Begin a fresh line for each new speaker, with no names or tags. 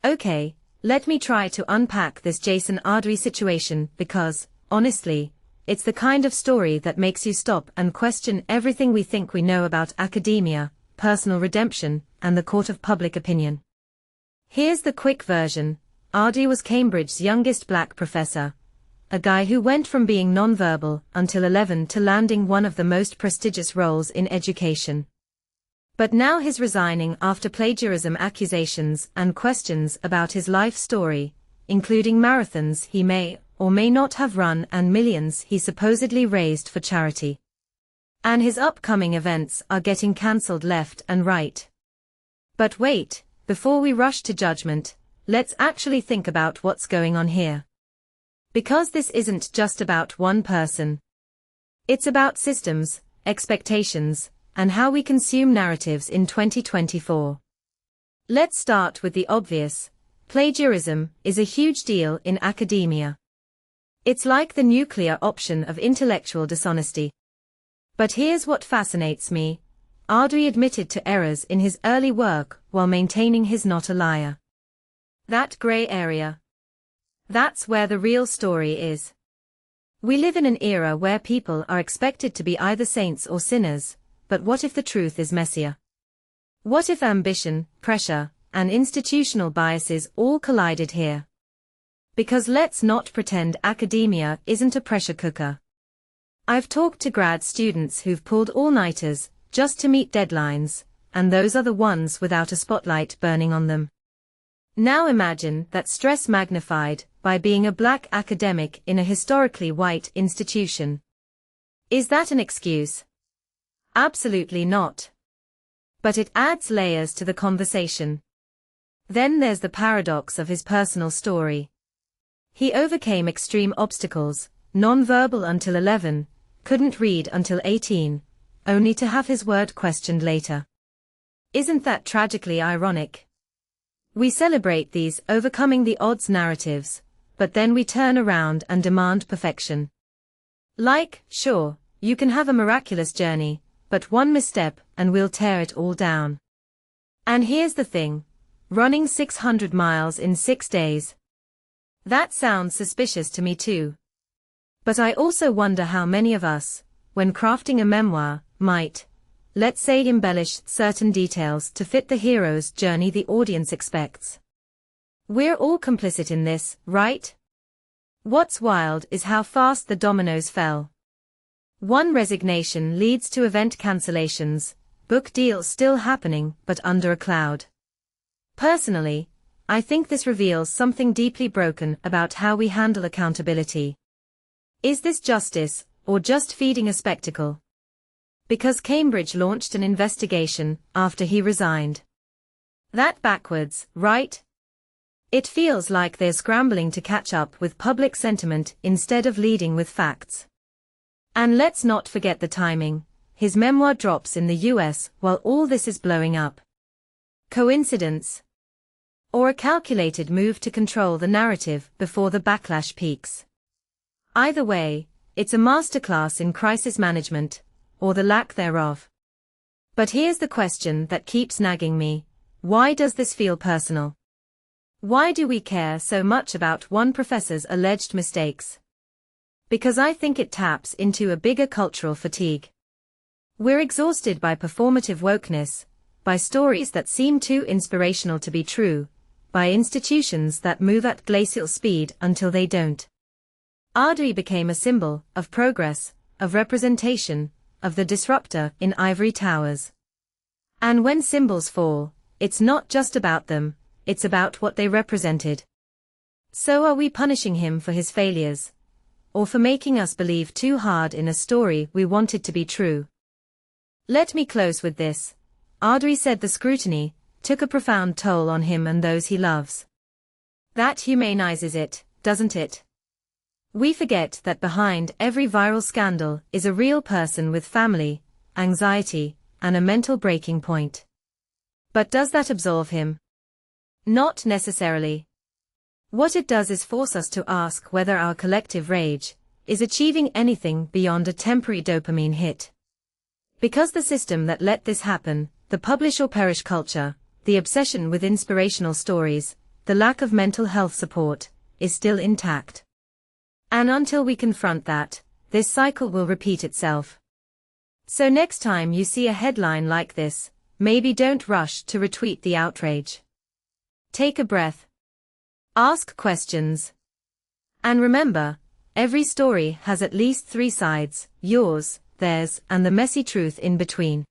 Okay, let me try to unpack this Jason Arday situation because, honestly, it's the kind of story that makes you stop and question everything we think we know about academia, personal redemption, and the court of public opinion. Here's the quick version. Arday was Cambridge's youngest black professor. A guy who went from being non-verbal until 11 to landing one of the most prestigious roles in education. But now he's resigning after plagiarism accusations and questions about his life story, including marathons he may or may not have run and millions he supposedly raised for charity. And his upcoming events are getting cancelled left and right. But wait, before we rush to judgment, let's actually think about what's going on here. Because this isn't just about one person. It's about systems, expectations, and how we consume narratives in 2024. Let's start with the obvious. Plagiarism is a huge deal in academia. It's like the nuclear option of intellectual dishonesty. But here's what fascinates me. Arday admitted to errors in his early work while maintaining his not a liar. That gray area. That's where the real story is. We live in an era where people are expected to be either saints or sinners, but what if the truth is messier? What if ambition, pressure, and institutional biases all collided here? Because let's not pretend academia isn't a pressure cooker. I've talked to grad students who've pulled all-nighters just to meet deadlines, and those are the ones without a spotlight burning on them. Now imagine that stress magnified by being a black academic in a historically white institution. Is that an excuse? Absolutely not. But it adds layers to the conversation. Then there's the paradox of his personal story. He overcame extreme obstacles, non-verbal until 11, couldn't read until 18, only to have his word questioned later. Isn't that tragically ironic? We celebrate these overcoming the odds narratives, but then we turn around and demand perfection. Like, sure, you can have a miraculous journey, but one misstep and we'll tear it all down. And here's the thing. Running 600 miles in 6 days. That sounds suspicious to me too. But I also wonder how many of us, when crafting a memoir, might, let's say, embellish certain details to fit the hero's journey the audience expects. We're all complicit in this, right? What's wild is how fast the dominoes fell. One resignation leads to event cancellations, book deals still happening but under a cloud. Personally, I think this reveals something deeply broken about how we handle accountability. Is this justice, or just feeding a spectacle? Because Cambridge launched an investigation after he resigned. That backwards, right? It feels like they're scrambling to catch up with public sentiment instead of leading with facts. And let's not forget the timing. His memoir drops in the US while all this is blowing up. Coincidence? Or a calculated move to control the narrative before the backlash peaks? Either way, it's a masterclass in crisis management, or the lack thereof. But here's the question that keeps nagging me. Why does this feel personal? Why do we care so much about one professor's alleged mistakes? Because I think it taps into a bigger cultural fatigue. We're exhausted by performative wokeness, by stories that seem too inspirational to be true, by institutions that move at glacial speed until they don't. Arday became a symbol of progress, of representation, of the disruptor in ivory towers. And when symbols fall, it's not just about them, it's about what they represented. So are we punishing him for his failures? Or for making us believe too hard in a story we wanted to be true? Let me close with this. Arday said the scrutiny took a profound toll on him and those he loves. That humanizes it, doesn't it? We forget that behind every viral scandal is a real person with family, anxiety, and a mental breaking point. But does that absolve him? Not necessarily. What it does is force us to ask whether our collective rage is achieving anything beyond a temporary dopamine hit. Because the system that let this happen, the publish or perish culture, the obsession with inspirational stories, the lack of mental health support, is still intact. And until we confront that, this cycle will repeat itself. So next time you see a headline like this, maybe don't rush to retweet the outrage. Take a breath. Ask questions. And remember, every story has at least 3 sides: yours, theirs, and the messy truth in between.